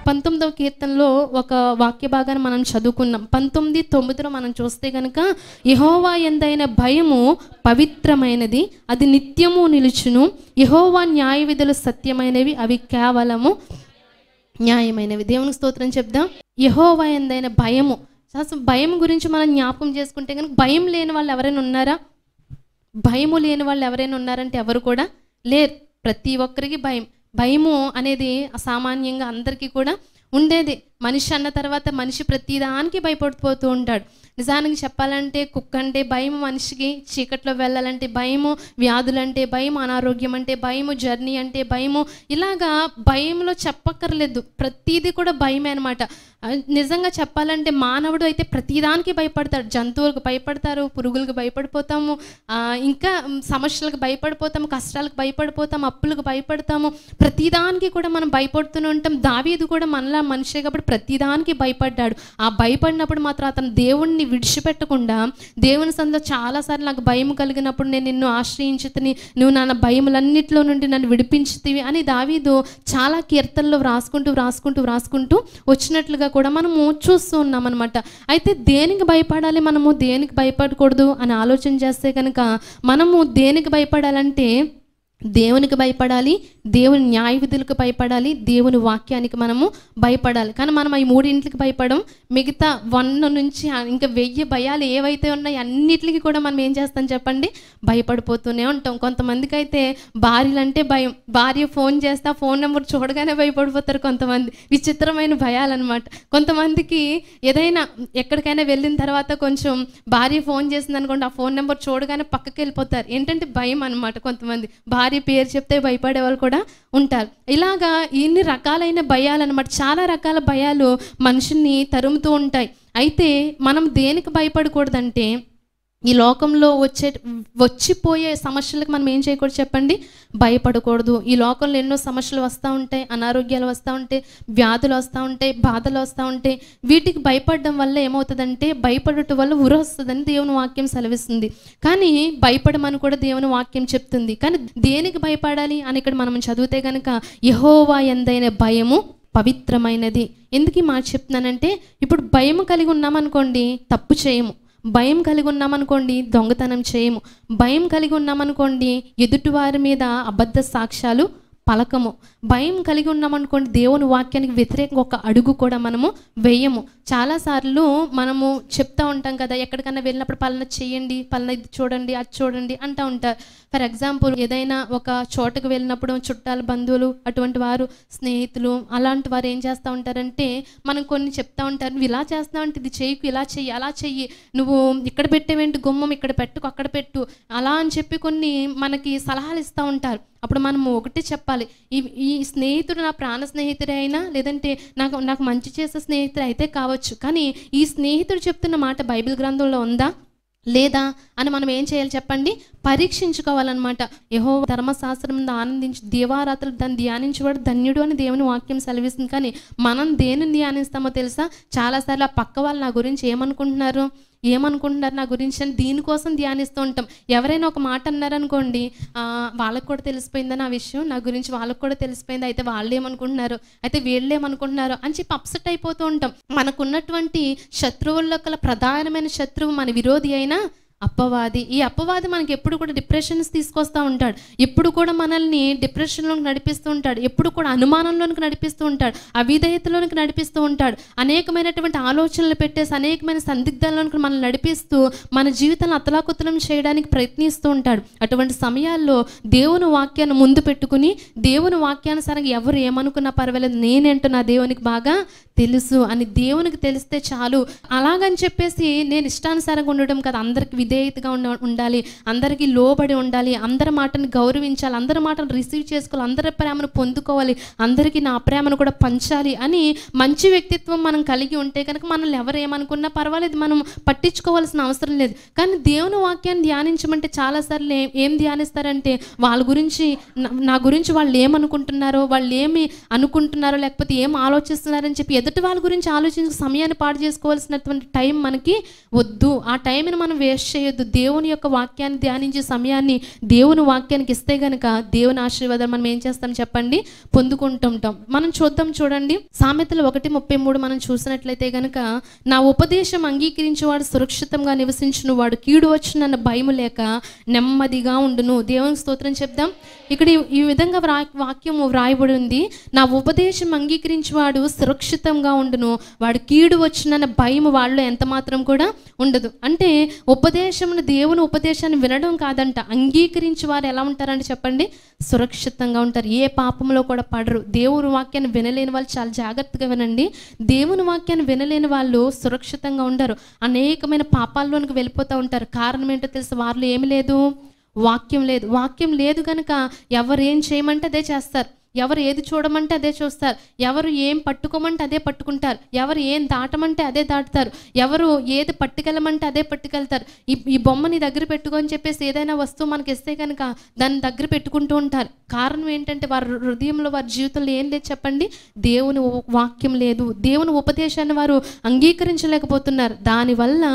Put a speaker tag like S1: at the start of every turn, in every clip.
S1: 19వ కీర్తనలో ఒక వాక్య భాగాన్ని మనం చదువుకున్నాం. 19:9 మనం చూస్తే కనుక, యెహోవా యందైన భయము పవిత్రమైనది, అది నిత్యము నిలుచును. యెహోవా న్యాయ విధులు సత్యమైనవి, అవి కేవలము న్యాయమైనవి. దేవునికి స్తోత్రం చెప్దాం. యెహోవా యందైన భయము. అసలు భయం గురించి మనం జ్ఞాపకం చేసుకుంటే కనుక, భయం లేని వాళ్ళు ఎవరైనా ఉన్నారా? భయము లేని వాళ్ళు ఎవరైనా ఉన్నారంటే ఎవరు కూడా లేరు. ప్రతి ఒక్కరికి భయము అనేది అసామాన్యంగా అందరికీ కూడా ఉండేది. మనిషి అన్న తర్వాత మనిషి ప్రతిదానికి భయపడిపోతూ ఉంటాడు. నిజానికి చెప్పాలంటే కుక్క అంటే భయము మనిషికి, చీకట్లో వెళ్ళాలంటే భయము, వ్యాధులంటే భయము, అనారోగ్యం అంటే భయము, జర్నీ అంటే భయము. ఇలాగా భయంలో చెప్పక్కర్లేదు, ప్రతిదీ కూడా భయమే అనమాట. నిజంగా చెప్పాలంటే మానవుడు అయితే ప్రతిదానికి భయపడతాడు. జంతువులకు భయపడతారు, పురుగులకు భయపడిపోతాము, ఇంకా సమస్యలకు భయపడిపోతాము, కష్టాలకు భయపడిపోతాము, అప్పులకు భయపడతాము. ప్రతిదానికి కూడా మనం భయపడుతూనే ఉంటాం. దావీదు కూడా మనలా మనిషే కాబట్టి ప్రతిదానికి భయపడ్డాడు. ఆ భయపడినప్పుడు మాత్రం అతను దేవుణ్ణి విడిచిపెట్టకుండా, దేవుని సందులో చాలాసార్లు నాకు భయం కలిగినప్పుడు నేను నిన్ను ఆశ్రయించుతని, నువ్వు నా భయములన్నిటిలో నుండి నన్ను విడిపించుతీవి అని దావీదు చాలా కీర్తనలో వ్రాసుకుంటూ వచ్చినట్లుగా కూడా మనము చూస్తూ ఉన్నాం అనమాట. అయితే దేనికి భయపడాలి, మనము దేనికి భయపడకూడదు అని ఆలోచన చేస్తే కనుక, మనము దేనికి భయపడాలంటే దేవునికి భయపడాలి, దేవుని న్యాయ విధులకు భయపడాలి, దేవుని వాక్యానికి మనము భయపడాలి. కానీ మనం ఈ మూడింటికి భయపడం. మిగతా 1 నుంచి ఇంకా 1000 భయాలు ఏవైతే ఉన్నాయో అన్నిటికి కూడా మనం ఏం చేస్తాం చెప్పండి, భయపడిపోతూనే ఉంటాం. కొంతమందికి అయితే భార్యలంటే భయం. భార్య ఫోన్ చేస్తే ఆ ఫోన్ నెంబర్ చూడగానే భయపడిపోతారు కొంతమంది. విచిత్రమైన భయాలన్నమాట. కొంతమందికి ఏదైనా ఎక్కడికైనా వెళ్ళిన తర్వాత కొంచెం భార్య ఫోన్ చేసింది అనుకోండి, ఆ ఫోన్ నెంబర్ చూడగానే పక్కకి వెళ్ళిపోతారు. ఏంటంటే భయం అనమాట. కొంతమంది భార్య పేరు చెప్తే భయపడే వాళ్ళు కూడా ఉంటారు. ఇలాగా ఇన్ని రకాలైన భయాలు అనమాట. చాలా రకాల భయాలు మనుషుల్ని తరుముతూ ఉంటాయి. అయితే మనం దేనికి భయపడకూడదంటే, ఈ లోకంలో వచ్చిపోయే సమస్యలకు మనం ఏం చేయకూడదు చెప్పండి, భయపడకూడదు. ఈ లోకంలో ఎన్నో సమస్యలు వస్తూ ఉంటాయి, అనారోగ్యాలు వస్తూ ఉంటాయి, వ్యాధులు వస్తూ ఉంటాయి, బాధలు వస్తూ ఉంటాయి. వీటికి భయపడడం వల్ల ఏమవుతుందంటే, భయపడటం వల్ల ఉరి వస్తుందని దేవుని వాక్యం సెలవిస్తుంది. కానీ భయపడమని కూడా దేవుని వాక్యం చెప్తుంది. కానీ దేనికి భయపడాలి అని ఇక్కడ మనం చదివితే కనుక, యెహోవా యందైన భయము పవిత్రమైనది. ఎందుకు ఈ మాట చెప్తున్నానంటే, ఇప్పుడు భయం కలిగి ఉన్నామనుకోండి తప్పు చేయము, భయం కలిగి ఉన్నామనుకోండి దొంగతనం చేయము, భయం కలిగి ఉన్నామనుకోండి ఎదుటివారి మీద అబద్ధ సాక్ష్యాలు పలకము, భయం కలిగి ఉన్నామనుకోండి దేవుని వాక్యానికి వ్యతిరేకంగా ఒక అడుగు కూడా మనము వేయము. చాలాసార్లు మనము చెప్తా ఉంటాం కదా, ఎక్కడికన్నా వెళ్ళినప్పుడు పలానా చేయండి, పలానా ఇది చూడండి, అది చూడండి అంటూ ఉంటారు. ఫర్ ఎగ్జాంపుల్ ఏదైనా ఒక చోటకు వెళ్ళినప్పుడు చుట్టాలు, బంధువులు, అటువంటి వారు, స్నేహితులు, అలాంటి వారు ఏం చేస్తూ ఉంటారంటే మనం కొన్ని చెప్తా ఉంటారు. నువ్వు ఇలా చేస్తావంటే ఇది చేయకు, ఇలా చెయ్యి, అలా చెయ్యి, నువ్వు ఇక్కడ పెట్టేవేంటి గుమ్మం, ఇక్కడ పెట్టుకు, అక్కడ పెట్టు, అలా అని చెప్పి కొన్ని మనకి సలహాలు ఇస్తూ ఉంటారు. అప్పుడు మనము ఒకటి చెప్పాలి, ఈ స్నేహితుడు నా ప్రాణ స్నేహితుడే అయినా, లేదంటే నాకు మంచి చేసే స్నేహితుడు అయితే కావచ్చు, కానీ ఈ స్నేహితుడు చెప్తున్న మాట బైబిల్ గ్రంథంలో ఉందా లేదా అని మనం ఏం చేయాలి చెప్పండి, పరీక్షించుకోవాలన్నమాట. యెహోవా ధర్మశాస్త్రం ఆనందించి దివారాత్రులు దాన్ని ధ్యానించేవాడు ధన్యుడు అని దేవుని వాక్యం సెలవిస్తుంది. కానీ మనం దేనిని ధ్యానిస్తామో తెలుసా? చాలాసార్లు ఆ పక్క వాళ్ళు నా గురించి ఏమనుకుంటున్నారు నా గురించి అని దీనికోసం ధ్యానిస్తూ ఉంటాం. ఎవరైనా ఒక మాట అన్నారనుకోండి, వాళ్ళకు కూడా తెలిసిపోయిందని ఆ విషయం నా గురించి, వాళ్ళకు కూడా తెలిసిపోయింది, అయితే వాళ్ళు ఏమనుకుంటున్నారు, అయితే వీళ్ళు ఏమనుకుంటున్నారు అని చెప్పి అప్సెట్ అయిపోతూ ఉంటాం. మనకున్నటువంటి శత్రువుల్లో కల ప్రధానమైన శత్రువు మన విరోధి అయినా అపవాది. ఈ అపవాది మనకి ఎప్పుడు కూడా డిప్రెషన్స్ తీసుకొస్తూ ఉంటాడు, ఎప్పుడు కూడా మనల్ని డిప్రెషన్లోకి నడిపిస్తూ ఉంటాడు, ఎప్పుడు కూడా అనుమానంలోనికి నడిపిస్తూ ఉంటాడు, అవిధేయతలోనికి నడిపిస్తూ ఉంటాడు, అనేకమైనటువంటి ఆలోచనలు పెట్టేసి అనేకమైన సందిగ్ధాల్లోనికి మనల్ని నడిపిస్తూ మన జీవితాన్ని అతలాకుతలం చేయడానికి ప్రయత్నిస్తూ ఉంటాడు. అటువంటి సమయాల్లో దేవుని వాక్యాన్ని ముందు పెట్టుకుని, దేవుని వాక్యానుసారంగా ఎవరు ఏమనుకున్నా పర్వాలేదు, నేనేంటో నా దేవునికి బాగా తెలుసు అని దేవునికి తెలిస్తే చాలు. అలాగని చెప్పేసి నేను ఇష్టానుసారంగా ఉండడం కదా, అందరికి విధేయతగా ఉండాలి, అందరికీ లోబడి ఉండాలి, అందరి మాటను గౌరవించాలి, అందరి మాటను రిసీవ్ చేసుకోవాలి, అందరి ప్రేమను పొందుకోవాలి, అందరికీ నా ప్రేమను కూడా పంచాలి అని మంచి వ్యక్తిత్వం మనం కలిగి ఉంటే కనుక మనల్ని ఎవరు ఏమనుకున్నా పర్వాలేదు, మనం పట్టించుకోవాల్సిన అవసరం లేదు. కానీ దేవుని వాక్యాన్ని ధ్యానించమంటే చాలాసార్లు ఏం ధ్యానిస్తారంటే, వాళ్ళ గురించి, నా గురించి వాళ్ళు ఏమనుకుంటున్నారో, వాళ్ళు ఏమి అనుకుంటున్నారో, లేకపోతే ఏం ఆలోచిస్తున్నారని చెప్పి ఎదుటి వాళ్ళ గురించి ఆలోచించి సమయాన్ని పాడు చేసుకోవాల్సినటువంటి టైం మనకి వద్దు. ఆ టైంని మనం వేస్ట్ చేయొద్దు. దేవుని యొక్క వాక్యాన్ని ధ్యానించే సమయాన్ని దేవుని వాక్యానికి ఇస్తే గనక దేవుని ఆశీర్వాదం మనం ఏం చేస్తాం చెప్పండి, పొందుకుంటుంటాం. మనం చూడండి, సామెతలు 1:33 మనం చూసినట్లయితే గనక, నా ఉపదేశం అంగీకరించేవాడు సురక్షితంగా నివసించును, వాడు కీడు వచ్చునన్న భయం లేక నెమ్మదిగా ఉండును. దేవునికి స్తోత్రం చెప్దాం. ఇక్కడ ఈ విధంగా వాక్యము వ్రాయబడి ఉంది, నా ఉపదేశం అంగీకరించేవాడు సురక్షితంగా ఉండును, వాడు కీడు వచ్చునన్న భయం వాళ్ళు ఎంత మాత్రం కూడా ఉండదు. అంటే ఉపదేశమును, దేవుని ఉపదేశాన్ని వినడం కాదంట, అంగీకరించి వారు ఎలా ఉంటారంటే చెప్పండి, సురక్షితంగా ఉంటారు. ఏ పాపంలో కూడా పడరు. దేవుని వాక్యాన్ని వినలేని వాళ్ళు చాలా జాగ్రత్తగా వినండి. దేవుని వాక్యాన్ని వినలేని వాళ్ళు సురక్షితంగా ఉండరు, అనేకమైన పాపాల్లోనికి వెళ్ళిపోతూ ఉంటారు. కారణం ఏంటో తెలుసు, వారిలో ఏమి లేదు, వాక్యం లేదు. వాక్యం లేదు కనుక ఎవరు ఏం చేయమంటే అదే చేస్తారు, ఎవరు ఏది చూడమంటే అదే చూస్తారు, ఎవరు ఏం పట్టుకోమంటే అదే పట్టుకుంటారు, ఎవరు ఏం దాటమంటే అదే దాటుతారు, ఎవరు ఏది పట్టుకెళ్ళమంటే అదే పట్టుకెళ్తారు. ఈ బొమ్మని దగ్గర పెట్టుకొని చెప్పేసి ఏదైనా వస్తువు మనకి ఇస్తే కనుక దాన్ని దగ్గర పెట్టుకుంటూ ఉంటారు. కారణం ఏంటంటే వారి హృదయంలో, వారి జీవితంలో ఏం లేదు చెప్పండి, దేవుని వాక్యం లేదు. దేవుని ఉపదేశాన్ని వారు అంగీకరించలేకపోతున్నారు. దానివల్ల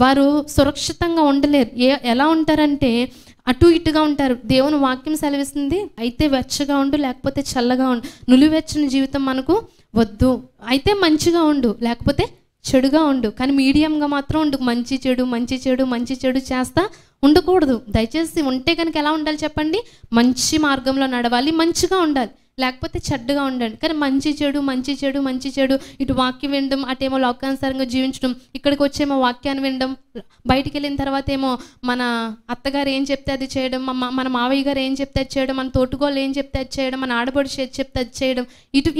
S1: వారు సురక్షితంగా ఉండలేరు. ఎలా ఉంటారంటే అటు ఇటుగా ఉంటారు. దేవుని వాక్యం సెలవిస్తుంది, అయితే వెచ్చగా ఉండు, లేకపోతే చల్లగా ఉండు. నులివెచ్చని జీవితం మనకు వద్దు. అయితే మంచిగా ఉండు, లేకపోతే చెడుగా ఉండు, కానీ మీడియంగా మాత్రం ఉండు. మంచి చెడు చేస్తా ఉండకూడదు. దయచేసి ఉంటే కనుక ఎలా ఉండాలి చెప్పండి, మంచి మార్గంలో నడవాలి, మంచిగా ఉండాలి, లేకపోతే చెడ్డగా ఉండండి. కానీ మంచి చెడు ఇటు వాక్యం వినడం, అటేమో లోకానుసారంగా జీవించడం, ఇక్కడికి వచ్చేమో వాక్యాన్ని వినడం, బయటికి వెళ్ళిన తర్వాత ఏమో మన అత్తగారు ఏం చెప్తే అది చేయడం, మన మావయ్య గారు ఏం చెప్తే అది చేయడం, మన తోటుగోళ్ళు ఏం చెప్తే అది చేయడం, మన ఆడబడి చెప్తే అది చేయడం.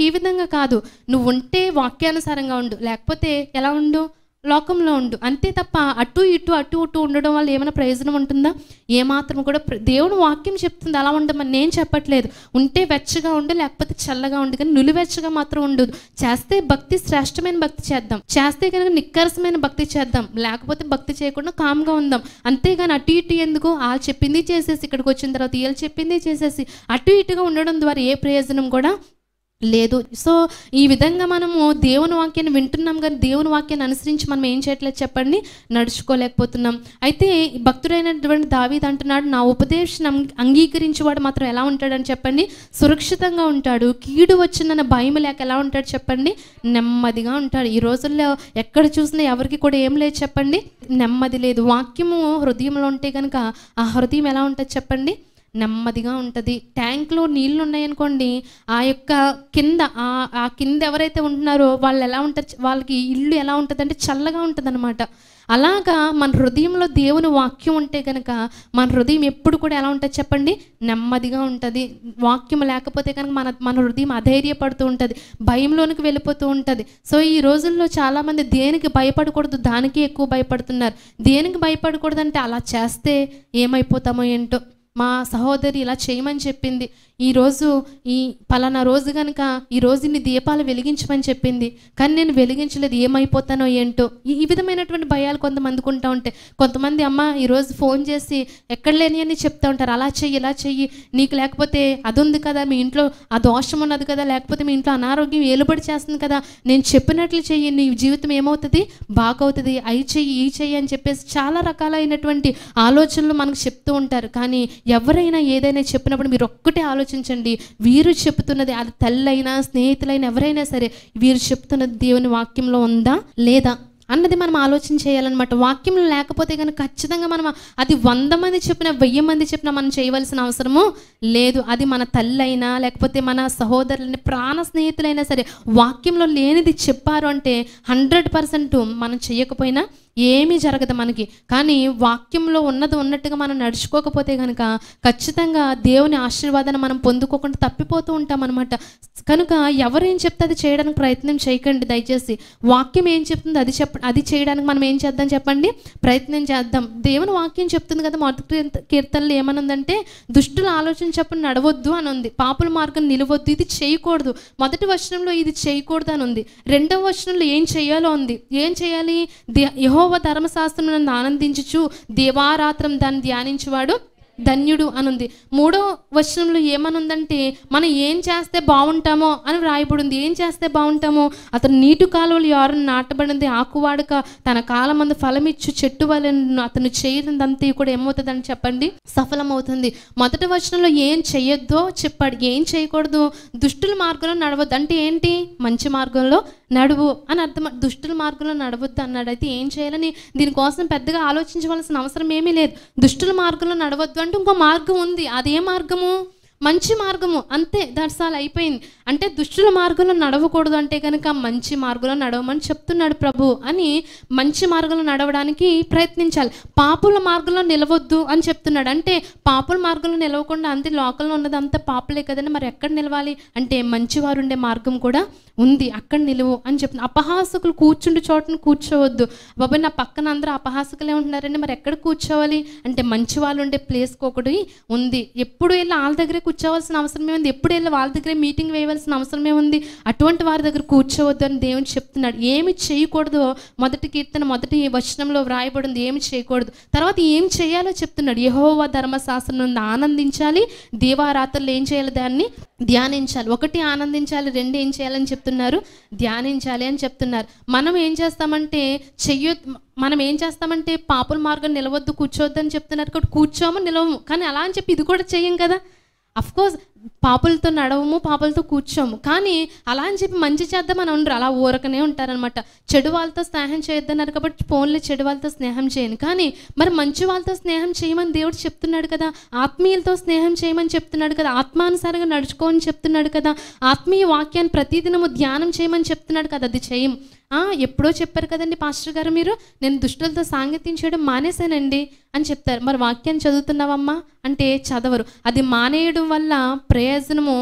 S1: ఈ విధంగా కాదు. నువ్వు ఉంటే వాక్యానుసారంగా ఉండు, లేకపోతే ఎలా ఉండు, లోకంలో ఉండు. అంతే తప్ప అటు ఇటు ఉండడం వల్ల ఏమైనా ప్రయోజనం ఉంటుందా? ఏమాత్రం కూడా. దేవుని వాక్యం చెప్తుంది అలా ఉండమని, నేను చెప్పట్లేదు. ఉంటే వెచ్చగా ఉండు, లేకపోతే చల్లగా ఉండు, కానీ నులివెచ్చగా మాత్రం ఉండదు. చేస్తే భక్తి, శ్రేష్టమైన భక్తి చేద్దాం. చేస్తే కనుక నిక్కరసమైన భక్తి చేద్దాం, లేకపోతే భక్తి చేయకుండా కామ్గా ఉందాం. అంతేగాని అటు ఇటు ఎందుకు, వాళ్ళు చెప్పింది చేసేసి ఇక్కడికి వచ్చిన తర్వాత వీళ్ళు చెప్పింది చేసేసి అటు ఇటుగా ఉండడం ద్వారా ఏ ప్రయోజనం కూడా లేదు. సో ఈ విధంగా మనము దేవుని వాక్యాన్ని వింటున్నాం, కానీ దేవుని వాక్యాన్ని అనుసరించి మనం ఏం చేయట్లేదు చెప్పండి, నడుచుకోలేకపోతున్నాం. అయితే భక్తుడైనటువంటి దావీదు అంటున్నాడు, నా ఉపదేశం అంగీకరించేవాడు మాత్రం ఎలా ఉంటాడని చెప్పండి, సురక్షితంగా ఉంటాడు. కీడు వచ్చిందన్న భయం లేక ఎలా ఉంటాడు చెప్పండి, నెమ్మదిగా ఉంటాడు. ఈ రోజుల్లో ఎక్కడ చూసినా ఎవరికి కూడా ఏం లేదు చెప్పండి, నెమ్మది లేదు. వాక్యము హృదయంలో ఉంటే కనుక ఆ హృదయం ఎలా ఉంటుంది చెప్పండి, నెమ్మదిగా ఉంటుంది. ట్యాంక్లో నీళ్ళు ఉన్నాయనుకోండి, ఆ యొక్క కింద ఆ కింద ఎవరైతే ఉంటున్నారో వాళ్ళు ఎలా ఉంటారు, వాళ్ళకి ఇల్లు ఎలా ఉంటుంది అంటే చల్లగా ఉంటుంది అనమాట. అలాగా మన హృదయంలో దేవుని వాక్యం ఉంటే కనుక మన హృదయం ఎప్పుడు కూడా ఎలా ఉంటుంది చెప్పండి, నెమ్మదిగా ఉంటుంది. వాక్యం లేకపోతే కనుక మన హృదయం అధైర్యపడుతూ ఉంటుంది, భయంలోనికి వెళ్ళిపోతూ ఉంటుంది. సో ఈ రోజుల్లో చాలామంది దేనికి భయపడకూడదు, దానికి ఎక్కువ భయపడుతున్నారు. దేనికి భయపడకూడదు అంటే అలా చేస్తే ఏమైపోతామో ఏంటో, మా సహోదరి ఇలా చేయమని చెప్పింది, ఈరోజు ఈ పలానా రోజు కనుక ఈరోజు ఇన్ని దీపాలు వెలిగించమని చెప్పింది, కానీ నేను వెలిగించలేదు, ఏమైపోతానో ఏంటో. ఈ విధమైనటువంటి భయాలు కొంతమందికి ఉంటా ఉంటాయి. కొంతమంది అమ్మ ఈరోజు ఫోన్ చేసి ఎక్కడ లేని అని చెప్తూ ఉంటారు, అలా చెయ్యి ఇలా చెయ్యి, నీకు లేకపోతే అది ఉంది కదా, మీ ఇంట్లో ఆ దోషం ఉన్నది కదా, లేకపోతే మీ ఇంట్లో అనారోగ్యం ఏలుబడి చేస్తుంది కదా, నేను చెప్పినట్లు చెయ్యి, నీ జీవితం ఏమవుతుంది, బాగవుతుంది, అవి చెయ్యి ఈ చెయ్యి అని చెప్పేసి చాలా రకాలైనటువంటి ఆలోచనలు మనకు చెప్తూ ఉంటారు. కానీ ఎవరైనా ఏదైనా చెప్పినప్పుడు మీరు ఒక్కటే ఆలోచించండి, వీరు చెప్తున్నది, అది తల్లైనా స్నేహితులైనా ఎవరైనా సరే, వీరు చెప్తున్నది దేవుని వాక్యంలో ఉందా లేదా అన్నది మనం ఆలోచన చేయాలన్నమాట. వాక్యంలో లేకపోతే కనుక ఖచ్చితంగా మనం అది 100 మంది చెప్పినా 1000 మంది చెప్పినా మనం చేయవలసిన అవసరము లేదు. అది మన తల్లైనా లేకపోతే మన సహోదరులని ప్రాణ స్నేహితులైనా సరే వాక్యంలో లేనిది చెప్పారు అంటే 100% మనం చేయకపోయినా ఏమీ జరగదు మనకి. కానీ వాక్యంలో ఉన్నది ఉన్నట్టుగా మనం నడుచుకోకపోతే కనుక ఖచ్చితంగా దేవుని ఆశీర్వాదాన్ని మనం పొందుకోకుండా తప్పిపోతూ ఉంటాం అనమాట. కనుక ఎవరేం చెప్తే అది చేయడానికి ప్రయత్నం చేయకండి దయచేసి. వాక్యం ఏం చెప్తుందో అది చేయడానికి మనం ఏం చేద్దాం చెప్పండి, ప్రయత్నం చేద్దాం. దేవుని వాక్యం చెప్తుంది కదా, మొదటి కీర్తనలు ఏమనుందంటే దుష్టుల ఆలోచన చెప్పని నడవద్దు అని ఉంది, పాపుల మార్గం నిలవద్దు, ఇది చేయకూడదు. మొదటి వచనంలో ఇది చేయకూడదు అని ఉంది. రెండవ వచనంలో ఏం చేయాలో ఉంది. ఏం చేయాలి, యెహోవా ధర్మశాస్త్రం నన్ను ఆనందించుచు దేవారాత్రం దాన్ని ధ్యానించువాడు ధన్యుడు అనుంది. 3వ వచనంలో ఏమనుందంటే మనం ఏం చేస్తే బాగుంటామో అని వ్రాయబడింది. ఏం చేస్తే బాగుంటామో, అతను నీటి కాలువలు ఎవరిని నాటబడింది, ఆకువాడక తన కాలం మందు ఫలమిచ్చు చెట్టు వలె అతను చేయదంతా కూడా ఏమవుతుందని చెప్పండి, సఫలమవుతుంది. మొదటి వచనంలో ఏం చెయ్యొద్దో చెప్పాడు, ఏం చేయకూడదు, దుష్టుల మార్గంలో నడవద్దు అంటే ఏంటి, మంచి మార్గంలో నడువు అని అర్థం. దుష్టుల మార్గంలో నడవద్దు అన్నాడు. అయితే ఏం చేయాలని దీనికోసం పెద్దగా ఆలోచించవలసిన అవసరం ఏమీ లేదు. దుష్టుల మార్గంలో నడవద్దు అంటే ఇంకో మార్గం ఉంది. అదే మార్గము, మంచి మార్గము, అంతే, దట్స్ ఆల్, అయిపోయింది. అంటే దుష్టుల మార్గంలో నడవకూడదు అంటే కనుక మంచి మార్గంలో నడవమని చెప్తున్నాడు ప్రభు అని. మంచి మార్గంలో నడవడానికి ప్రయత్నించాలి. పాపుల మార్గంలో నిలవద్దు అని చెప్తున్నాడు. అంటే పాపుల మార్గంలో నిలవకుండా అంతే, లోకంలో ఉన్నది అంతా పాపులే కదండి, మరి ఎక్కడ నిలవాలి అంటే మంచివారు ఉండే మార్గం కూడా ఉంది, అక్కడ నిలువు అని చెప్తున్నా. అపహాసకులు కూర్చుండే చోటను కూర్చోవద్దు. బాబాయ్ నా పక్కన అందరూ అపహాసకులే ఉంటున్నారండి, మరి ఎక్కడ కూర్చోవాలి అంటే మంచి వాళ్ళు ఉండే ప్లేస్కి ఒకటి ఉంది. ఎప్పుడు వెళ్ళి వాళ్ళ దగ్గరే కూర్చోవలసిన అవసరమే ఉంది, ఎప్పుడు వెళ్ళి వాళ్ళ దగ్గరే మీటింగ్ వేయవలసిన అవసరమే ఉంది. అటువంటి వారి దగ్గర కూర్చోవద్దు అని దేవుని చెప్తున్నాడు. ఏమి చేయకూడదు, మొదటి కీర్తన మొదటి వచనంలో వ్రాయబడింది ఏమి చేయకూడదు. తర్వాత ఏం చేయాలో చెప్తున్నాడు. యెహోవా ధర్మశాస్త్రం నుండి ఆనందించాలి, దీవారాత్రులు ఏం చేయాలి, దాన్ని ధ్యానించాలి. 1 ఆనందించాలి, 2 ఏం చేయాలని చెప్తున్నారు, ధ్యానించాలి అని చెప్తున్నారు. మనం ఏం చేస్తామంటే పాపుల మార్గం నిలవద్దు, కూర్చోవద్దు అని చెప్తున్నారు కాబట్టి కూర్చోము, నిలవము. కానీ అలా అని చెప్పి ఇది కూడా చెయ్యం కదా. అఫ్కోర్స్ పాపులతో నడవము, పాపులతో కూర్చోము, కానీ అలా అని చెప్పి మంచి చేద్దామని ఉండరు, అలా ఊరకనే ఉంటారనమాట. చెడు వాళ్ళతో స్నేహం చేయొద్దన్నారు కాబట్టి ఫోన్లో చెడు వాళ్ళతో స్నేహం చేయను, కానీ మరి మంచి వాళ్ళతో స్నేహం చేయమని దేవుడు చెప్తున్నాడు కదా, ఆత్మీయులతో స్నేహం చేయమని చెప్తున్నాడు కదా, ఆత్మానుసారంగా నడుచుకోమని చెప్తున్నాడు కదా, ఆత్మీయ వాక్యాన్ని ప్రతిదినము ధ్యానం చేయమని చెప్తున్నాడు కదా. అది చేయం. ఎప్పుడో చెప్పారు కదండి పాస్టర్ గారు, మీరు నేను దుష్టులతో సాంగత్యం చేయడం మానేశానండి అని చెప్తారు. మరి వాక్యాన్ని చదువుతున్నావమ్మా అంటే చదవరు. అది మానేయడం వల్ల ప్రయోజనము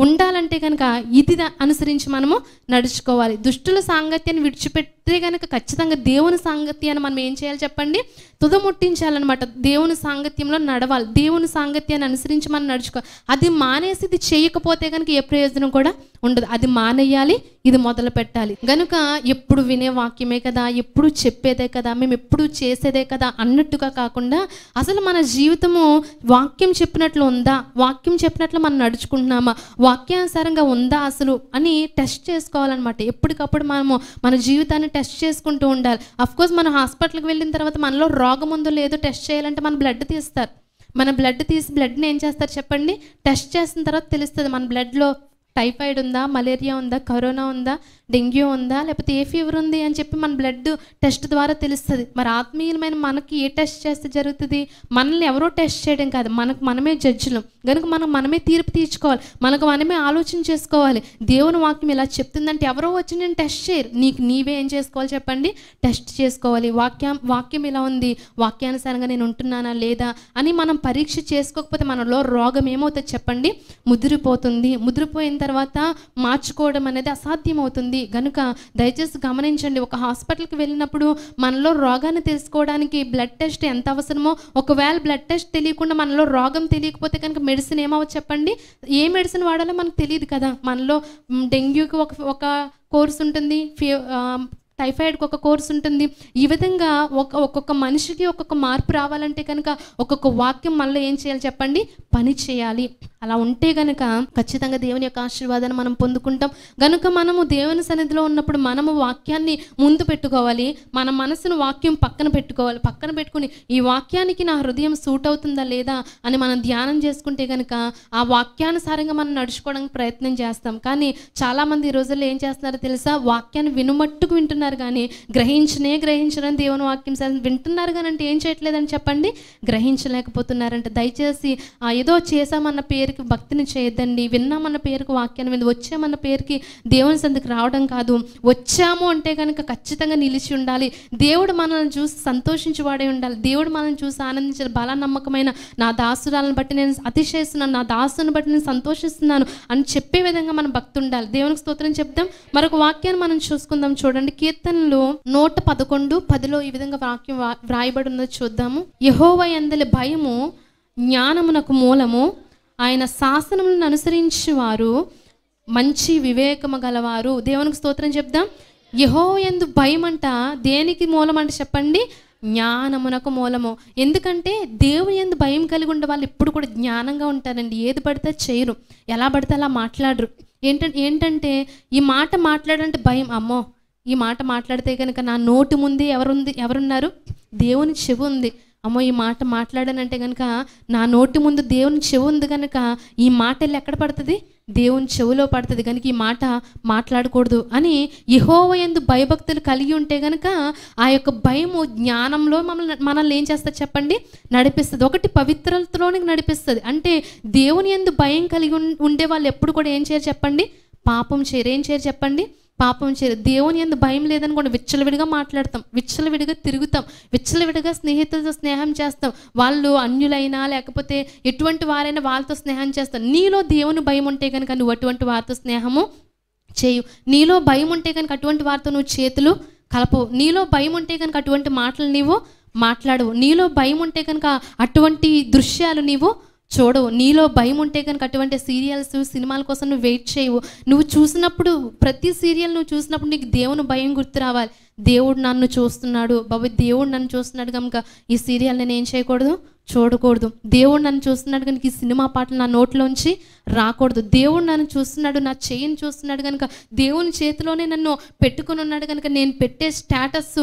S1: ఉండాలంటే కనుక ఇది అనుసరించి మనము నడుచుకోవాలి. దుష్టుల సాంగత్యాన్ని విడిచిపెడితే కనుక ఖచ్చితంగా దేవుని సాంగత్యాన్ని మనం ఏం చేయాలి చెప్పండి, తుదముట్టించాలన్నమాట. దేవుని సాంగత్యంలో నడవాలి, దేవుని సాంగత్యాన్ని అనుసరించి మనం నడుచుకోవాలి. అది మానేసి ఇది చేయకపోతే కనుక ఏ ప్రయోజనం కూడా ఉండదు. అది మానేయాలి, ఇది మొదలు పెట్టాలి. కనుక ఎప్పుడు వినే వాక్యమే కదా, ఎప్పుడు చెప్పేదే కదా, మేము ఎప్పుడు చేసేదే కదా అన్నట్టుగా కాకుండా అసలు మన జీవితము వాక్యం చెప్పినట్లు ఉందా, వాక్యం చెప్పినట్లు మనం నడుచుకుంటున్నామా, వాక్యానుసారంగా ఉందా అసలు అని టెస్ట్ చేసుకోవాలన్నమాట. ఎప్పటికప్పుడు మనము మన జీవితాన్ని టెస్ట్ చేసుకుంటూ ఉండాలి. అఫ్కోర్స్ మనం హాస్పిటల్కి వెళ్ళిన తర్వాత మనలో రోగం ఉందో లేదో టెస్ట్ చేయాలంటే మన బ్లడ్ తీస్తారు. మన బ్లడ్ తీసి బ్లడ్ని ఏం చేస్తారు చెప్పండి, టెస్ట్ చేసిన తర్వాత తెలుస్తుంది మన బ్లడ్లో టైఫాయిడ్ ఉందా, మలేరియా ఉందా, కరోనా ఉందా, డెంగ్యూ ఉందా, లేకపోతే ఏ ఫీవర్ ఉంది అని చెప్పి మన బ్లడ్ టెస్ట్ ద్వారా తెలుస్తుంది. మరి ఆత్మీయమైన మనకి ఏ టెస్ట్ చేస్తే జరుగుతుంది, మనల్ని ఎవరో టెస్ట్ చేయడం కాదు, మనకు మనమే జడ్జిలం. కనుక మనమే తీర్పు తీర్చుకోవాలి, మనకు మనమే ఆలోచన చేసుకోవాలి. దేవుని వాక్యం ఇలా చెప్తుందంటే ఎవరో వచ్చి నేను టెస్ట్ చేయరు, నీవే ఏం చేసుకోవాలి చెప్పండి, టెస్ట్ చేసుకోవాలి. వాక్యం ఇలా ఉంది, వాక్యానుసారంగా నేను ఉంటున్నానా లేదా అని మనం పరీక్ష చేసుకోకపోతే మనలో రోగం ఏమవుతుంది చెప్పండి, ముదిరిపోతుంది. ముదిరిపోయిన తర్వాత మార్చుకోవడం అనేది అసాధ్యం అవుతుంది. కనుక దయచేసి గమనించండి, ఒక హాస్పిటల్కి వెళ్ళినప్పుడు మనలో రోగాన్ని తెలుసుకోవడానికి బ్లడ్ టెస్ట్ ఎంత అవసరమో, ఒకవేళ బ్లడ్ టెస్ట్ తెలియకుండా మనలో రోగం తెలియకపోతే కనుక మెడిసిన్ ఏమవచ్చు చెప్పండి, ఏ మెడిసిన్ వాడాలో మనకు తెలియదు కదా. మనలో డెంగ్యూకి ఒక కోర్స్ ఉంటుంది, టైఫాయిడ్కి ఒక కోర్స్ ఉంటుంది. ఈ విధంగా ఒక్కొక్క మనిషికి ఒక్కొక్క మార్పు రావాలంటే కనుక ఒక్కొక్క వాక్యం మనలో ఏం చేయాలి చెప్పండి, పని చేయాలి. అలా ఉంటే కనుక ఖచ్చితంగా దేవుని యొక్క ఆశీర్వాదాన్ని మనం పొందుకుంటాం. కనుక మనము దేవుని సన్నిధిలో ఉన్నప్పుడు మనము వాక్యాన్ని ముందు పెట్టుకోవాలి, మన మనసును వాక్యం పక్కన పెట్టుకోవాలి. పక్కన పెట్టుకుని ఈ వాక్యానికి నా హృదయం సూట్ అవుతుందా లేదా అని మనం ధ్యానం చేసుకుంటే కనుక ఆ వాక్యానుసారంగా మనం నడుచుకోవడానికి ప్రయత్నం చేస్తాం. కానీ చాలామంది ఈ రోజుల్లో ఏం చేస్తున్నారో తెలుసా, వాక్యాన్ని వినుమట్టుకు వింటున్నారు కానీ గ్రహించరని దేవుని వాక్యం వింటున్నారు కానీ అంటే ఏం చేయట్లేదని చెప్పండి, గ్రహించలేకపోతున్నారంటే. దయచేసి ఏదో చేసామన్న పేరుకి భక్తిని చేయొద్దండి, విన్నామన్న పేరుకి వాక్యాన్ని విని వచ్చామన్న పేరుకి దేవుని సందుకు రావడం కాదు. వచ్చాము అంటే కనుక ఖచ్చితంగా నిలిచి ఉండాలి. దేవుడు మనల్ని చూసి సంతోషించేవాడే ఉండాలి, దేవుడు మనల్ని చూసి ఆనందించాలి. బల నమ్మకమైన నా దాసురాలను బట్టి నేను అతిశయిస్తున్నాను, నా దాసుని బట్టి నేను సంతోషిస్తున్నాను అని చెప్పే విధంగా మన భక్తి ఉండాలి. దేవునికి స్తోత్రం చెప్దాం. మరొక వాక్యాన్ని మనం చూసుకుందాం. చూడండి, కీర్తనలు 111:10 ఈ విధంగా వాక్యం వ్రాయబడి ఉన్నది చూద్దాము. యెహోవా యందలి భయము జ్ఞానమునకు మూలము, ఆయన శాసనములను అనుసరించేవారు మంచి వివేకము గలవారు. దేవునికి స్తోత్రం చెప్దాం. యెహోవా యందు భయం అంట దేనికి మూలం అంటే చెప్పండి, జ్ఞానమునకు మూలము. ఎందుకంటే దేవుని యందు భయం కలిగి ఉండే వాళ్ళు ఎప్పుడు కూడా జ్ఞానంగా ఉంటారండి. ఏది పడితే చేయరు, ఎలా పడితే అలా మాట్లాడరు. ఏంటంటే ఈ మాట మాట్లాడంటే భయం. అమ్మో, ఈ మాట మాట్లాడితే కనుక నా నోటి ముందే ఎవరున్నారు? దేవుని చెవి ఉంది. అమ్మో, ఈ మాట మాట్లాడానంటే కనుక నా నోటి ముందు దేవుని చెవి ఉంది కనుక ఈ మాట వెళ్ళి ఎక్కడ పడుతుంది? దేవుని చెవిలో పడుతుంది కనుక ఈ మాట మాట్లాడకూడదు అని యెహోవా యందు భయభక్తులు కలిగి ఉంటే కనుక ఆ యొక్క భయము జ్ఞానంలో మనల్ని ఏం చేస్తుంది చెప్పండి? నడిపిస్తుంది. ఒకటి పవిత్రతలోనికి నడిపిస్తుంది. అంటే దేవుని యందు భయం కలిగి ఉండే వాళ్ళు ఎప్పుడు కూడా ఏం చేయరు చెప్పండి? పాపం చేయరు. ఏం చేయరు చెప్పండి? పాపం చేయరు. దేవుని యందు భయం లేదనుకోండి, విచ్చలవిడిగా మాట్లాడతాం, విచ్చలవిడిగా తిరుగుతాం, విచ్చలవిడిగా స్నేహితులతో స్నేహం చేస్తాం. వాళ్ళు అన్యులైనా లేకపోతే ఎటువంటి వారైనా వాళ్ళతో స్నేహం చేస్తాం. నీలో దేవుని భయం ఉంటే కనుక నువ్వు అటువంటి వారితో స్నేహము చేయు. నీలో భయం ఉంటే కనుక అటువంటి వారితో నువ్వు చేతులు కలపవు. నీలో భయం ఉంటే కనుక అటువంటి మాటలు నీవు మాట్లాడవు. నీలో భయం ఉంటే కనుక అటువంటి దృశ్యాలు నీవు చూడవు. నీలో భయం ఉంటే కనుక అటువంటి సీరియల్స్ సినిమాల కోసం నువ్వు వెయిట్ చేయవు. నువ్వు చూసినప్పుడు ప్రతి సీరియల్ నువ్వు చూసినప్పుడు నీకు దేవుని భయం గుర్తు రావాలి. దేవుడు నన్ను చూస్తున్నాడు బాబు, దేవుడు నన్ను చూస్తున్నాడు కనుక ఈ సీరియల్ నేను ఏం చేయకూడదు? చూడకూడదు. దేవుడు నన్ను చూస్తున్నాడు కనుక ఈ సినిమా పాటలు నా నోట్లోంచి రాకూడదు. దేవుడు నన్ను చూస్తున్నాడు, నా చెయ్యిని చూస్తున్నాడు కనుక దేవుని చేతిలోనే నన్ను పెట్టుకుని ఉన్నాడు కనుక నేను పెట్టే స్టేటస్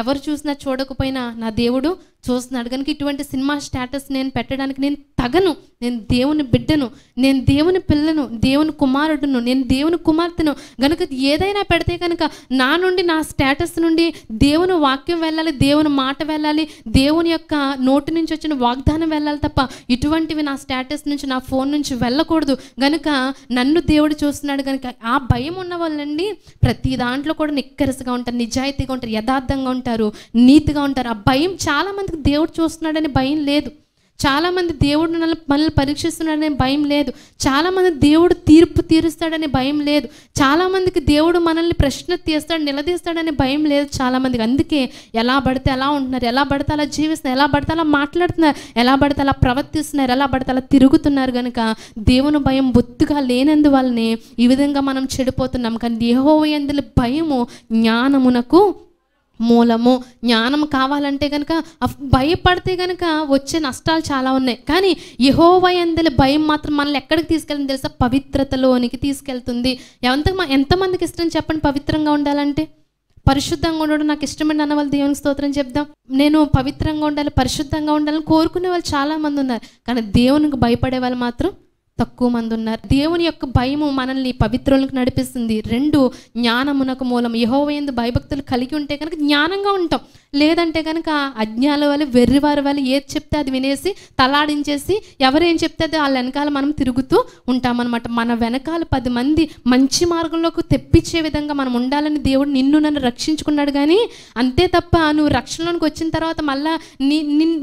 S1: ఎవరు చూసినా చూడకపోయినా నా దేవుడు చూస్తున్నాడు కనుక ఇటువంటి సినిమా స్టేటస్ నేను పెట్టడానికి నేను తగను. నేను దేవుని బిడ్డను, నేను దేవుని పిల్లను, దేవుని కుమారుడును, నేను దేవుని కుమార్తెను కనుక ఏదైనా పెడితే కనుక నా నుండి, నా స్టేటస్ నుండి దేవుని వాక్యం వెళ్ళాలి, దేవుని మాట వెళ్ళాలి, దేవుని యొక్క నోటి నుంచి వచ్చిన వాగ్దానం వెళ్ళాలి తప్ప ఇటువంటివి నా స్టేటస్ నుంచి, నా ఫోన్ నుంచి వెళ్ళకూడదు. గనుక నన్ను దేవుడు చూస్తున్నాడు కనుక ఆ భయం ఉన్న వాళ్ళండి ప్రతి దాంట్లో కూడా నిక్కరసుగా ఉంటారు, నిజాయితీగా ఉంటారు, యథార్థంగా ఉంటారు, నీతిగా ఉంటారు. ఆ భయం చాలా మందికి దేవుడు చూస్తున్నాడని భయం లేదు. చాలామంది దేవుడు మనల్ని పరీక్షిస్తున్నాడనే భయం లేదు. చాలామంది దేవుడు తీర్పు తీరుస్తాడనే భయం లేదు. చాలామందికి దేవుడు మనల్ని ప్రశ్న తీస్తాడు, నిలదీస్తాడనే భయం లేదు చాలామందికి. అందుకే ఎలా పడితే అలా ఉంటున్నారు, ఎలా పడితే అలా జీవిస్తున్నారు, ఎలా పడితే అలా మాట్లాడుతున్నారు, ఎలా పడితే అలా ప్రవర్తిస్తున్నారు, ఎలా పడితే అలా తిరుగుతున్నారు. కనుక దేవుని భయం బొత్తుగా లేనందువల్లనే ఈ విధంగా మనం చెడిపోతున్నాం. కానీ యెహోవా యందు భయము జ్ఞానమునకు మూలము. జ్ఞానం కావాలంటే కనుక భయపడితే కనుక వచ్చే నష్టాలు చాలా ఉన్నాయి. కానీ యెహోవా యందు భయం మాత్రం మనల్ని ఎక్కడికి తీసుకెళ్తుంది తెలుసా? పవిత్రతలోనికి తీసుకెళ్తుంది. ఎంతమందికి ఇష్టం చెప్పండి పవిత్రంగా ఉండాలంటే? పరిశుద్ధంగా ఉండడం నాకు ఇష్టమండి అన్న వాళ్ళు దేవునికి స్తోత్రం చెప్దాం. నేను పవిత్రంగా ఉండాలి, పరిశుద్ధంగా ఉండాలని కోరుకునే వాళ్ళు చాలామంది ఉన్నారు. కానీ దేవునికి భయపడే వాళ్ళు మాత్రం తక్కువ మంది ఉన్నారు. దేవుని యొక్క భయము మనల్ని పవిత్రులకు నడిపిస్తుంది. 2 జ్ఞానమునకు మూలం. యెహోవా యందు భయభక్తులు కలిగి ఉంటే కనుక జ్ఞానంగా ఉంటాం. లేదంటే కనుక అజ్ఞానుల వల్ల, వెర్రివారి వల్ల ఏది చెప్తే అది వినేసి తలాడించేసి ఎవరేం చెప్తే అది వాళ్ళ వెనకాల మనం తిరుగుతూ ఉంటామన్నమాట. మన వెనకాల 10 మంది మంచి మార్గంలోకి తెప్పించే విధంగా మనం ఉండాలని దేవుడు నిన్ను నన్ను రక్షించుకున్నాడు. కానీ అంతే తప్ప నువ్వు రక్షణలోనికి వచ్చిన తర్వాత మళ్ళా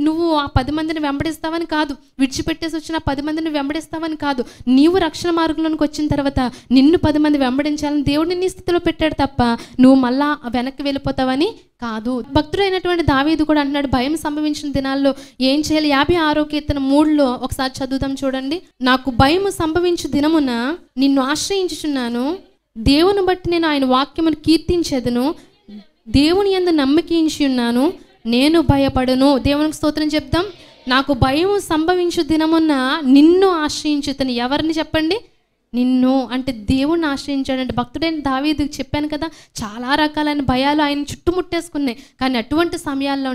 S1: నువ్వు ఆ 10 మందిని వెంబడిస్తావని కాదు, విడిచిపెట్టేసి వచ్చిన 10 మందిని వెంబడిస్తావని కాదు. నీవు రక్షణ మార్గంలోనికి వచ్చిన తర్వాత నిన్ను 10 మంది వెంబడించాలని దేవుడు నీ స్థితిలో పెట్టాడు తప్ప నువ్వు మళ్ళా వెనక్కి వెళ్ళిపోతావని కాదు. భక్తుడైనటువంటి దావీదు కూడా అంటున్నాడు, భయం సంభవించిన దినాల్లో ఏం చేయాలి? 56వ కీర్తన 3లో ఒకసారి చదువుదాం చూడండి. నాకు భయము సంభవించు దినమున నిన్ను ఆశ్రయించుచున్నాను, దేవుని బట్టి నేను ఆయన వాక్యమును కీర్తించెదను, దేవుని యందు నమ్మకించి ఉన్నాను, నేను భయపడను. దేవునికి స్తోత్రం చెప్దాం. నాకు భయం సంభవించు దినమున నిన్ను ఆశ్రయించుతాను. ఎవరిని చెప్పండి? నిన్ను. అంటే దేవుణ్ణి ఆశ్రయించాడంటే భక్తుడైన దావీదుకి చెప్పాను కదా, చాలా రకాలైన భయాలు ఆయన చుట్టుముట్టేసుకున్నాయి. కానీ అటువంటి సమయాల్లో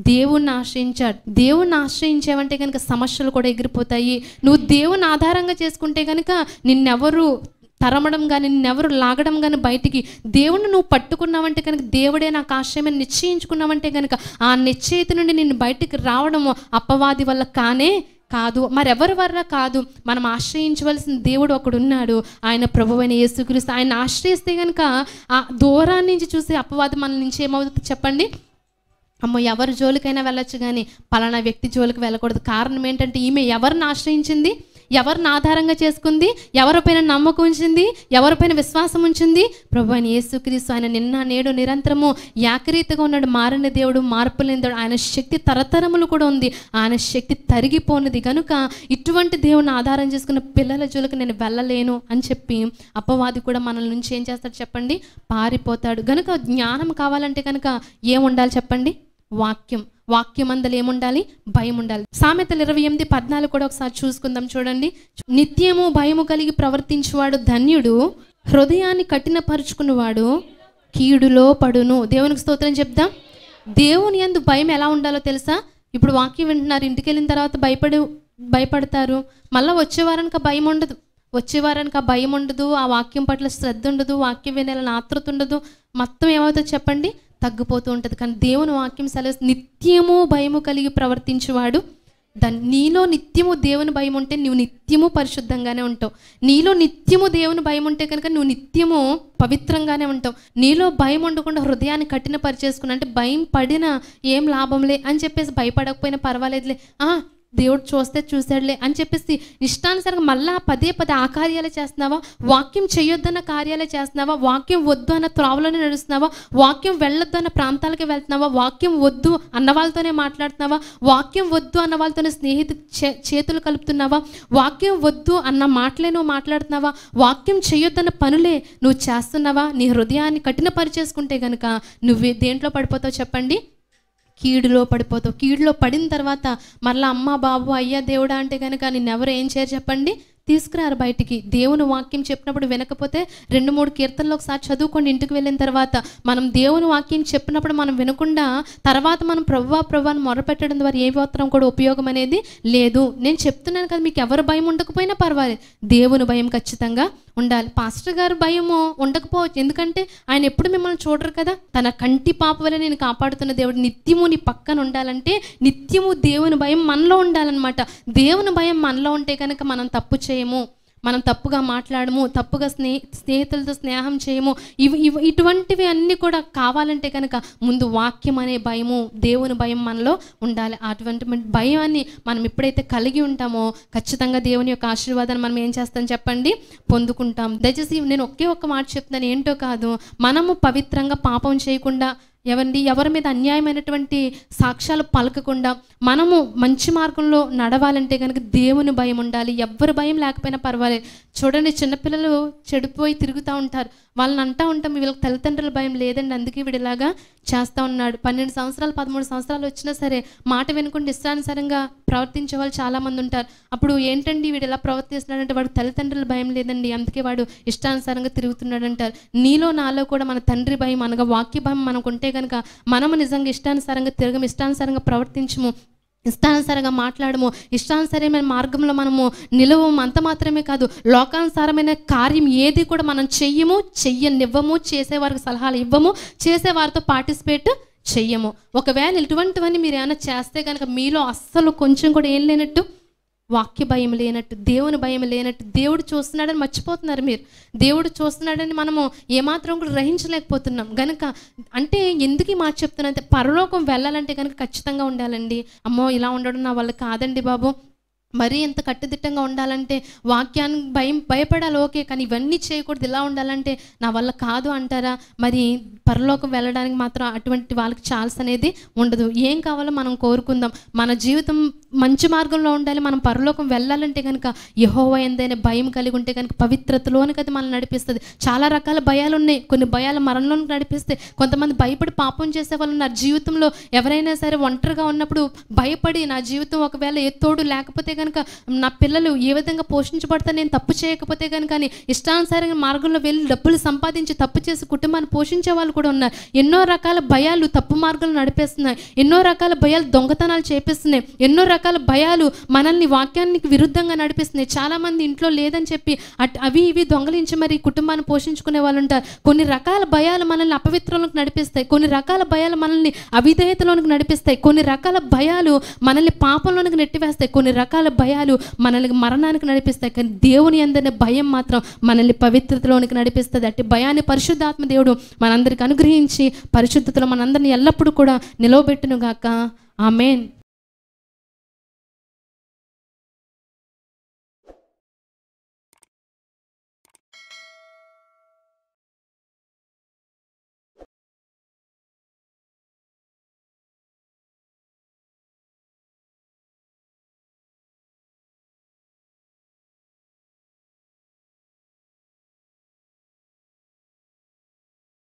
S1: దేవుణ్ణి ఆశ్రయించాడు. దేవుణ్ణి ఆశ్రయించావంటే కనుక సమస్యలు కూడా ఎగిరిపోతాయి. నువ్వు దేవుని ఆధారంగా చేసుకుంటే కనుక నిన్నెవరు తరమడం కానీ, నిన్నెవరు లాగడం కానీ బయటికి, దేవుణ్ణి నువ్వు పట్టుకున్నావంటే కనుక, దేవుడే నాకు ఆశ్రయమని నిశ్చయించుకున్నావంటే కనుక ఆ నిశ్చయిత నుండి నిన్ను బయటికి రావడము అపవాది వల్ల కానే కాదు, మరెవరి వల్ల కాదు. మనం ఆశ్రయించవలసిన దేవుడు ఒకడున్నాడు, ఆయన ప్రభువైన యేసుక్రీస్తు. ఆయన ఆశ్రయిస్తే కనుక ఆ దూరాన్ని నుంచి చూసి అపవాది మన నుంచి ఏమవుతుంది చెప్పండి? అమ్మో, ఎవరి జోలికైనా వెళ్ళొచ్చు కానీ పలానా వ్యక్తి జోలికి వెళ్ళకూడదు. కారణం ఏంటంటే ఈమె ఎవరిని ఆశ్రయించింది, ఎవరిని ఆధారంగా చేసుకుంది, ఎవరిపైన నమ్మకం ఉంచింది, ఎవరిపైన విశ్వాసం ఉంచింది? ప్రభువైన యేసుక్రీస్తు. ఆయన నిన్న నేడు నిరంతరము ఏకరీతిగా ఉన్నాడు, మారిన దేవుడు, మార్పు లేని దేవుడు. ఆయన శక్తి తరతరములు కూడా ఉంది, ఆయన శక్తి తరిగిపోనిది. కనుక ఇటువంటి దేవుని ఆధారం చేసుకున్న పిల్లల జోలికి నేను వెళ్ళలేను అని చెప్పి అపవాది కూడా మనల నుంచి ఏం చేస్తాడు చెప్పండి? పారిపోతాడు. కనుక జ్ఞానం కావాలంటే కనుక ఏం ఉండాలి చెప్పండి? వాక్యం. వాక్యమందలు ఏముండాలి? భయం ఉండాలి. సామెతలు 28:14 కూడా ఒకసారి చూసుకుందాం. చూడండి, నిత్యము భయము కలిగి ప్రవర్తించువాడు ధన్యుడు, హృదయాన్ని కఠినపరుచుకున్నవాడు కీడులో పడును. దేవునికి స్తోత్రం చెప్దాం. దేవుని యందు భయం ఎలా ఉండాలో తెలుసా? ఇప్పుడు వాక్యం వింటున్నారు, ఇంటికి వెళ్ళిన తర్వాత భయపడతారు. మళ్ళీ వచ్చే వారానికి భయం ఉండదు. ఆ వాక్యం పట్ల శ్రద్ధ ఉండదు, వాక్యం వినాలని ఆతృత ఉండదు. మొత్తం ఏమవుతుందో చెప్పండి? తగ్గిపోతూ ఉంటుంది. కానీ దేవుని వాక్యం సెలవు, నిత్యము భయము కలిగి ప్రవర్తించేవాడు నీలో నిత్యము దేవుని భయం ఉంటే నువ్వు నిత్యము పరిశుద్ధంగానే ఉంటావు. నీలో నిత్యము దేవుని భయం ఉంటే కనుక నువ్వు నిత్యము పవిత్రంగానే ఉంటావు. నీలో భయం ఉండకుండా హృదయాన్ని కఠినపరిచేసుకున్నా అంటే భయం పడినా ఏం లాభంలే అని చెప్పేసి భయపడకపోయినా పర్వాలేదులే, దేవుడు చూసాడులే అని చెప్పేసి ఇష్టానుసారంగా మళ్ళా పదే ఆ కార్యాలే చేస్తున్నావా? వాక్యం చేయొద్దన్న కార్యాలే చేస్తున్నావా? వాక్యం వద్దు అన్న త్రోవలోనే నడుస్తున్నావా? వాక్యం వెళ్ళొద్దు అన్న ప్రాంతాలకి వెళ్తున్నావా? వాక్యం వద్దు అన్న వాళ్ళతోనే మాట్లాడుతున్నావా? వాక్యం వద్దు అన్న వాళ్ళతోనే చేతులు కలుపుతున్నావా? వాక్యం వద్దు అన్న మాటలే నువ్వు మాట్లాడుతున్నావా? వాక్యం చేయొద్దన్న పనులే నువ్వు చేస్తున్నావా? నీ హృదయాన్ని కఠినపరిచేసుకుంటే కనుక నువ్వు దేంట్లో పడిపోతావు చెప్పండి? కీడులో పడిపోతావు. కీడులో పడిన తర్వాత మళ్ళీ అమ్మ బాబు అయ్యా దేవుడా అంటే కనుక నిన్నెవరు ఏం చేయరు చెప్పండి? తీసుకురారు బయటికి. దేవుని వాక్యం చెప్పినప్పుడు వినకపోతే 2-3 కీర్తనలు ఒకసారి చదువుకోండి. ఇంటికి వెళ్ళిన తర్వాత మనం దేవుని వాక్యం చెప్పినప్పుడు మనం వినకుండా తర్వాత మనం ప్రభువాన్ని మొరపెట్టడం ద్వారా ఏ మాత్రం కూడా ఉపయోగం అనేది లేదు. నేను చెప్తున్నాను కదా, మీకు ఎవరు భయం ఉండకపోయినా పర్వాలేదు, దేవుని భయం ఖచ్చితంగా ఉండాలి. పాస్టర్ గారు భయము ఉండకపోవచ్చు, ఎందుకంటే ఆయన ఎప్పుడు మిమ్మల్ని చూడరు కదా. తన కంటి పాప వల్ల నేను కాపాడుతున్న దేవుడు నిత్యము నీ పక్కన ఉండాలంటే నిత్యము దేవుని భయం మనలో ఉండాలన్నమాట. దేవుని భయం మనలో ఉంటే కనుక మనం తప్పు చేయము, మనం తప్పుగా మాట్లాడము, తప్పుగా స్నేహితులతో స్నేహం చేయము. ఇటువంటివి అన్నీ కూడా కావాలంటే కనుక ముందు వాక్యం అనే భయము, దేవుని భయం మనలో ఉండాలి. అటువంటి భయాన్ని మనం ఎప్పుడైతే కలిగి ఉంటామో ఖచ్చితంగా దేవుని యొక్క ఆశీర్వాదాన్ని మనం ఏం చేస్తాం చెప్పండి? పొందుకుంటాం. దయచేసి నేను ఒక్క మాట చెప్తున్నాను, ఏంటో కాదు, మనము పవిత్రంగా పాపం చేయకుండా ఎవరి మీద అన్యాయమైనటువంటి సాక్ష్యాలు పలకకుండా మనము మంచి మార్గంలో నడవాలంటే కనుక దేవుని భయం ఉండాలి. ఎవ్వరి భయం లేకపోయినా పర్వాలేదు. చూడండి, చిన్నపిల్లలు చెడిపోయి తిరుగుతూ ఉంటారు. వాళ్ళని అంటూ ఉంటాం, వీళ్ళకి తల్లిదండ్రుల భయం లేదండి, అందుకే వీడిలాగా చేస్తూ ఉన్నాడు. 12 సంవత్సరాలు 13 సంవత్సరాలు వచ్చినా సరే మాట వినకుండా ఇష్టానుసారంగా ప్రవర్తించే వాళ్ళు చాలామంది ఉంటారు. అప్పుడు ఏంటండి వీడు ఎలా ప్రవర్తిస్తున్నాడంటే వాడు తల్లిదండ్రుల భయం లేదండి, అందుకే వాడు ఇష్టానుసారంగా తిరుగుతున్నాడు అంటారు. నీలో నాలో కూడా మన తండ్రి భయం అనగా వాక్య భయం మనకు ఉంటే కనుక మనము నిజంగా ఇష్టానుసారంగా తిరగము, ఇష్టానుసారంగా ప్రవర్తించము, ఇష్టానుసారంగా మాట్లాడము, ఇష్టానుసారమైన మార్గంలో మనము నిలవము. అంత మాత్రమే కాదు, లోకానుసారమైన కార్యం ఏది కూడా మనం చెయ్యనివ్వము, చేసేవారికి సలహాలు ఇవ్వము, చేసేవారితో పార్టిసిపేట్ చెయ్యము. ఒకవేళ ఇటువంటివన్నీ మీరు ఏమైనా చేస్తే కనుక మీలో అస్సలు కొంచెం కూడా ఏం లేనట్టు, వాక్య భయం లేనట్టు, దేవుని భయం లేనట్టు, దేవుడు చూస్తున్నాడని మర్చిపోతున్నారు మీరు. దేవుడు చూస్తున్నాడని మనము ఏమాత్రం కూడా గ్రహించలేకపోతున్నాం. గనుక అంటే ఎందుకు ఈ మాట చెప్తున్నా అంటే, పరలోకం వెళ్ళాలంటే కనుక ఖచ్చితంగా ఉండాలండి. అమ్మో ఇలా ఉండడం నా వల్ల కాదండి బాబు, మరీ ఎంత కట్టుదిట్టంగా ఉండాలంటే వాక్యానికి భయపడాలి, ఓకే, కానీ ఇవన్నీ చేయకూడదు, ఇలా ఉండాలంటే నా వల్ల కాదు అంటారా? మరి పరలోకం వెళ్ళడానికి మాత్రం అటువంటి వాళ్ళకి ఛాన్స్ అనేది ఉండదు. ఏం కావాలో మనం కోరుకుందాం. మన జీవితం మంచి మార్గంలో ఉండాలి. మనం పరలోకం వెళ్ళాలంటే కనుక యెహోవా యందైన భయం కలిగి ఉంటే కనుక పవిత్రతలోనికి అది మనల్ని నడిపిస్తుంది. చాలా రకాల భయాలు ఉన్నాయి. కొన్ని భయాలు మరణంలోనికి నడిపిస్తాయి. కొంతమంది భయపడి పాపం చేసే వాళ్ళు ఉన్నారు. జీవితంలో ఎవరైనా సరే ఒంటరిగా ఉన్నప్పుడు భయపడి నా జీవితం ఒకవేళ ఏ తోడు లేకపోతే కనుక నా పిల్లలు ఏ విధంగా పోషించబడతారు, నేను తప్పు చేయకపోతే కనుక అని ఇష్టానుసారంగా మార్గంలో వెళ్ళి డబ్బులు సంపాదించి తప్పు చేసి కుటుంబాన్ని పోషించే వాళ్ళు కూడా ఉన్నారు. ఎన్నో రకాల భయాలు తప్పు మార్గంలో నడిపేస్తున్నాయి. ఎన్నో రకాల భయాలు దొంగతనాలు చేపిస్తున్నాయి. ఎన్నో రకాల భయాలు మనల్ని వాక్యానికి విరుద్ధంగా నడిపిస్తున్నాయి. చాలామంది ఇంట్లో లేదని చెప్పి అవి ఇవి దొంగలించి మరి కుటుంబాన్ని పోషించుకునే వాళ్ళు ఉంటారు. కొన్ని రకాల భయాలు మనల్ని అపవిత్రంలోకి నడిపిస్తాయి. కొన్ని రకాల భయాలు మనల్ని అవిధేయతలోనికి నడిపిస్తాయి. కొన్ని రకాల భయాలు మనల్ని పాపంలోనికి నెట్టివేస్తాయి. కొన్ని రకాల భయాలు మనల్ని మరణానికి నడిపిస్తాయి. కానీ దేవుని యందైన భయం మాత్రం మనల్ని పవిత్రతలోనికి నడిపిస్తుంది. అట్టి భయాన్ని పరిశుద్ధాత్మ దేవుడు మనందరికి అనుగ్రహించి పరిశుద్ధతలో మనందరినీ ఎల్లప్పుడూ కూడా నిలవబెట్టును గాక. ఆమేన్.